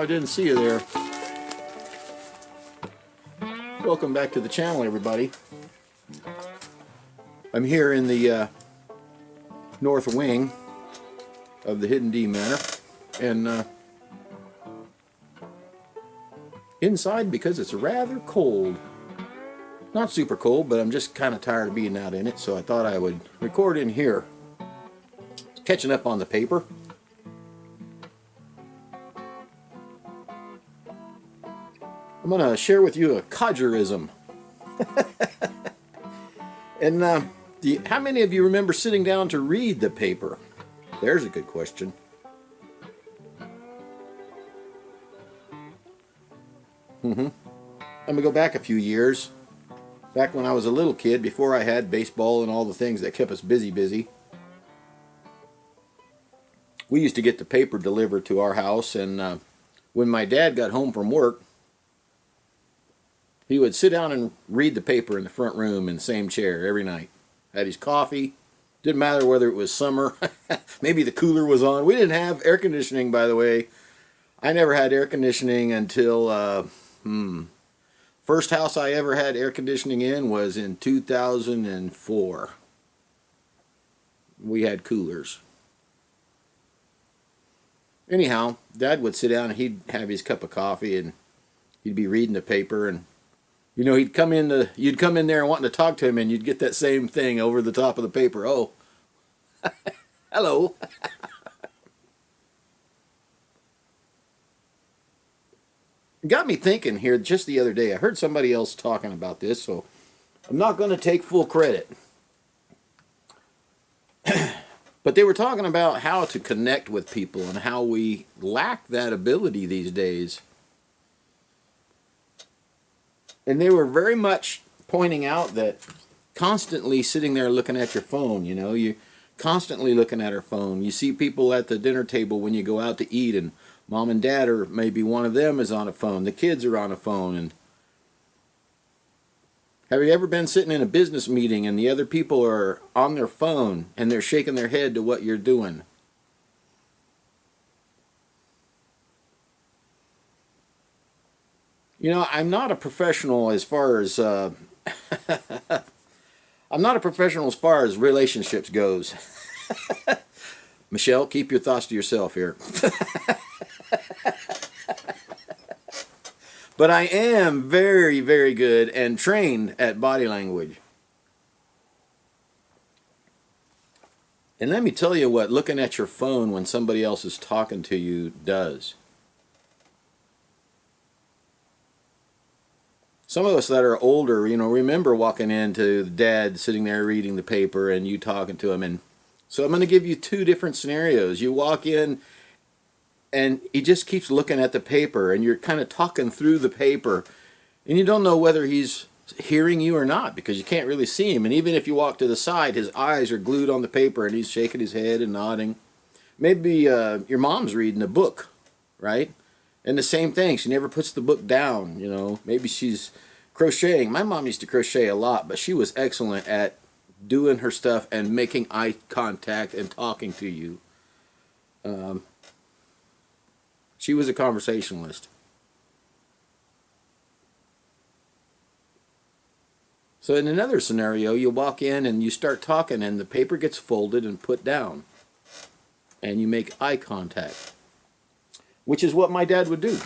I didn't see you there. Welcome back to the channel, everybody. I'm here in the north wing of the Hidden D Manor, and inside because it's rather cold. Not super cold, but I'm just kind of tired of being out in it, so I thought I would record in here. Catching up on the paper. I'm going to share with you a Codgerism. And how many of you remember sitting down to read the paper? There's a good question. I'm going to go back a few years. Back when I was a little kid, before I had baseball and all the things that kept us busy. We used to get the paper delivered to our house, and when my dad got home from work, he would sit down and read the paper in the front room in the same chair every night. Had his coffee. Didn't matter whether it was summer. Maybe the cooler was on. We didn't have air conditioning, by the way. I never had air conditioning until, first house I ever had air conditioning in was in 2004. We had coolers. Anyhow, Dad would sit down and he'd have his cup of coffee and he'd be reading the paper, and you know, you'd come in there wanting to talk to him, and you'd get that same thing over the top of the paper. Oh, hello. It got me thinking here just the other day. I heard somebody else talking about this, so I'm not going to take full credit. But they were talking about how to connect with people and how we lack that ability these days. And they were very much pointing out that constantly sitting there looking at your phone, you know, you're constantly looking at our phone. You see people at the dinner table when you go out to eat, and mom and dad, or maybe one of them is on a phone. The kids are on a phone. And have you ever been sitting in a business meeting and the other people are on their phone and they're shaking their head to what you're doing? You know, I'm not a professional as far as relationships goes. Michelle, keep your thoughts to yourself here. But I am very, very good and trained at body language. And let me tell you what looking at your phone when somebody else is talking to you does. Some of us that are older, you know, remember walking into Dad sitting there reading the paper and you talking to him. And so I'm going to give you two different scenarios. You walk in and he just keeps looking at the paper, and you're kind of talking through the paper, and you don't know whether he's hearing you or not because you can't really see him. And even if you walk to the side, his eyes are glued on the paper and he's shaking his head and nodding. Maybe your mom's reading a book, right? And the same thing, she never puts the book down, you know. Maybe she's crocheting. My mom used to crochet a lot, but she was excellent at doing her stuff and making eye contact and talking to you. She was a conversationalist. So in another scenario, you walk in and you start talking and the paper gets folded and put down. And you make eye contact. Which is what my dad would do.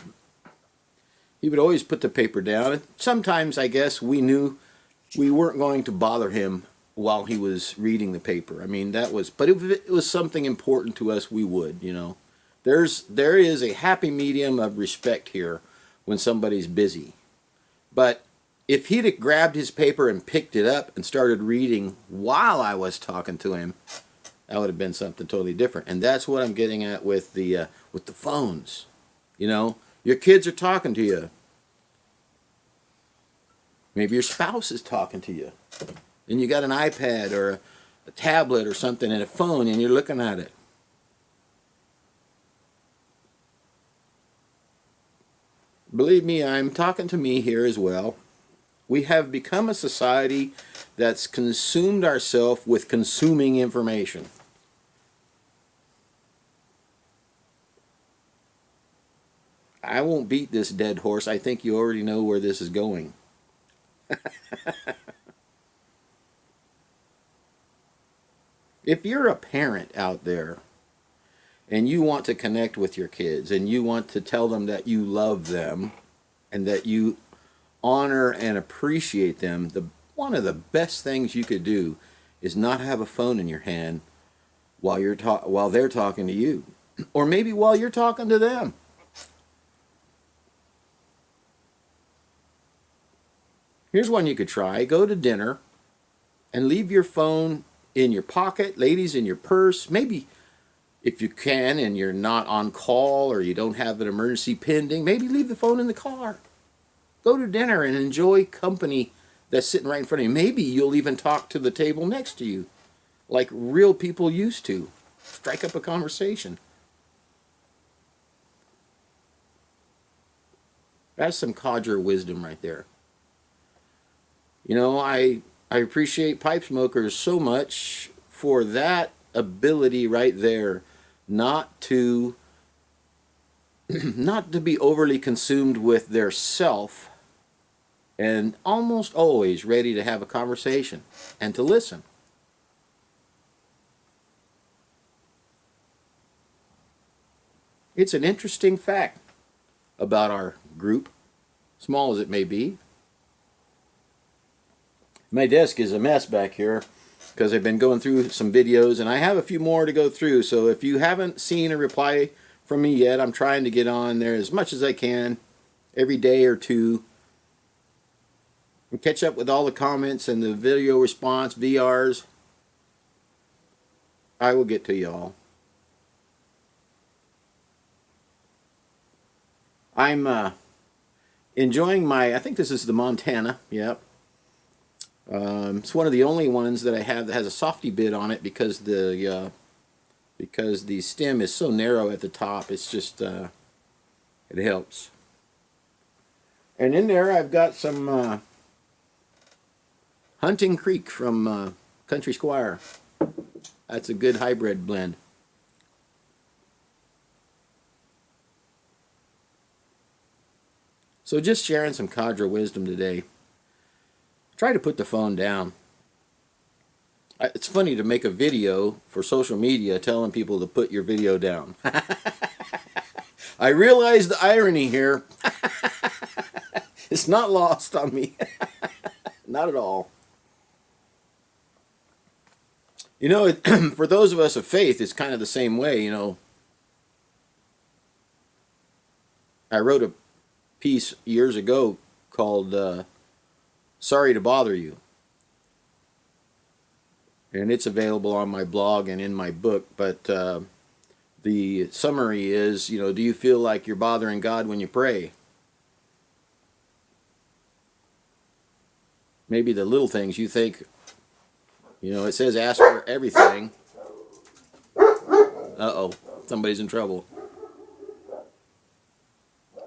He would always put the paper down. And sometimes, I guess, we knew we weren't going to bother him while he was reading the paper. I mean, but if it was something important to us, we would, you know. There is a happy medium of respect here when somebody's busy. But if he'd have grabbed his paper and picked it up and started reading while I was talking to him, that would have been something totally different. And that's what I'm getting at with the phones. You know, your kids are talking to you. Maybe your spouse is talking to you. And you got an iPad or a tablet or something and a phone and you're looking at it. Believe me, I'm talking to me here as well. We have become a society that's consumed ourselves with consuming information. I won't beat this dead horse. I think you already know where this is going. If you're a parent out there and you want to connect with your kids and you want to tell them that you love them and that you honor and appreciate them, one of the best things you could do is not have a phone in your hand while they're talking to you, or maybe while you're talking to them. Here's one you could try. Go to dinner and leave your phone in your pocket, ladies, in your purse. Maybe if you can and you're not on call or you don't have an emergency pending, maybe leave the phone in the car. Go to dinner and enjoy company that's sitting right in front of you. Maybe you'll even talk to the table next to you like real people used to. Strike up a conversation. That's some codger wisdom right there. You know, I appreciate pipe smokers so much for that ability right there, not to be overly consumed with their self, and almost always ready to have a conversation and to listen. It's an interesting fact about our group, small as it may be. My desk is a mess back here because I've been going through some videos and I have a few more to go through. So if you haven't seen a reply from me yet, I'm trying to get on there as much as I can every day or two and catch up with all the comments and the video response, VRs. I will get to y'all. I'm enjoying I think this is the Montana, yep. It's one of the only ones that I have that has a softy bit on it because the stem is so narrow at the top. It's just it helps. And in there I've got some Hunting Creek from Country Squire. That's a good hybrid blend. So just sharing some codger wisdom today. Try to put the phone down. It's funny to make a video for social media telling people to put your video down. I realize the irony here. It's not lost on me. Not at all. You know, for those of us of faith, it's kind of the same way, you know. I wrote a piece years ago called Sorry to Bother You. And it's available on my blog and in my book, but the summary is, you know, do you feel like you're bothering God when you pray? Maybe the little things you think, you know, it says ask for everything. Uh-oh, somebody's in trouble.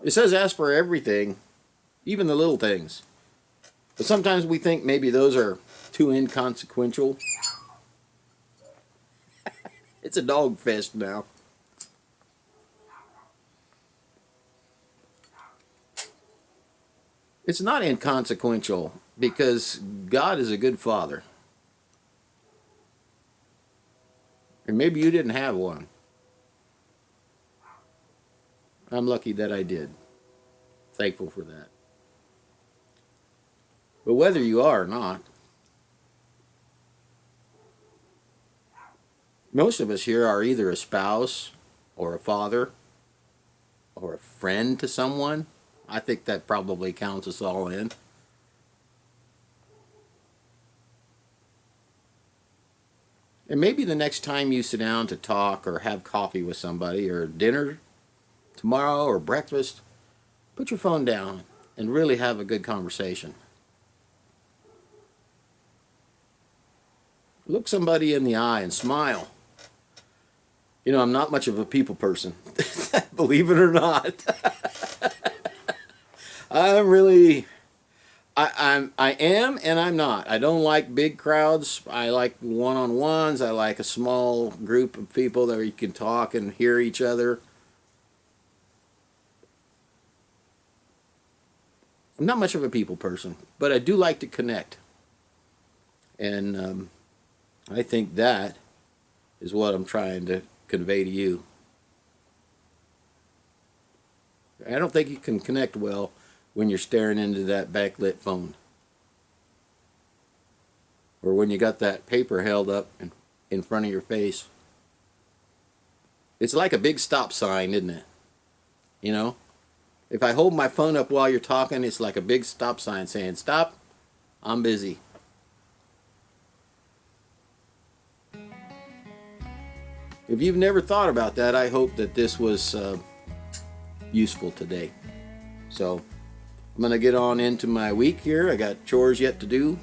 It says ask for everything, even the little things. But sometimes we think maybe those are too inconsequential. It's a dog fest now. It's not inconsequential because God is a good father. And maybe you didn't have one. I'm lucky that I did. Thankful for that. But whether you are or not, most of us here are either a spouse or a father or a friend to someone. I think that probably counts us all in. And maybe the next time you sit down to talk or have coffee with somebody or dinner tomorrow or breakfast, put your phone down and really have a good conversation. Look somebody in the eye and smile. You know, I'm not much of a people person, believe it or not. I am and I'm not. I don't like big crowds. I like one-on-ones. I like a small group of people that you can talk and hear each other. I'm not much of a people person, but I do like to connect. And I think that is what I'm trying to convey to you. I don't think you can connect well when you're staring into that backlit phone. Or when you got that paper held up in front of your face. It's like a big stop sign, isn't it? You know? If I hold my phone up while you're talking, it's like a big stop sign saying, stop, I'm busy. If you've never thought about that, I hope that this was useful today. So I'm going to get on into my week here. I got chores yet to do.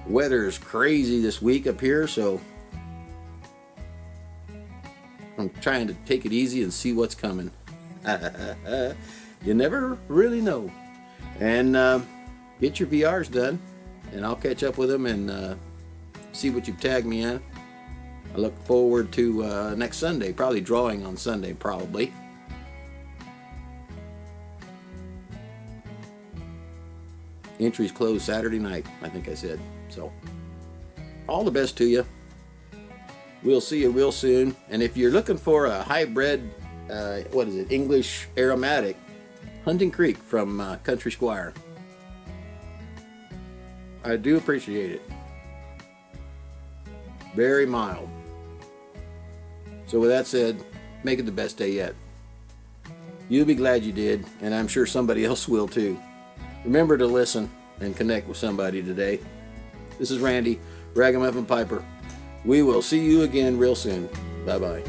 Weather's crazy this week up here, so I'm trying to take it easy and see what's coming. You never really know. And get your VRs done, and I'll catch up with them and see what you've tagged me in. I look forward to next Sunday, probably drawing on Sunday, probably. Entries closed Saturday night, I think I said. So, all the best to you. We'll see you real soon. And if you're looking for a hybrid, English aromatic, Hunting Creek from Country Squire. I do appreciate it. Very mild. So with that said, make it the best day yet. You'll be glad you did, and I'm sure somebody else will too. Remember to listen and connect with somebody today. This is Randy, Ragamuffin Piper. We will see you again real soon. Bye-bye.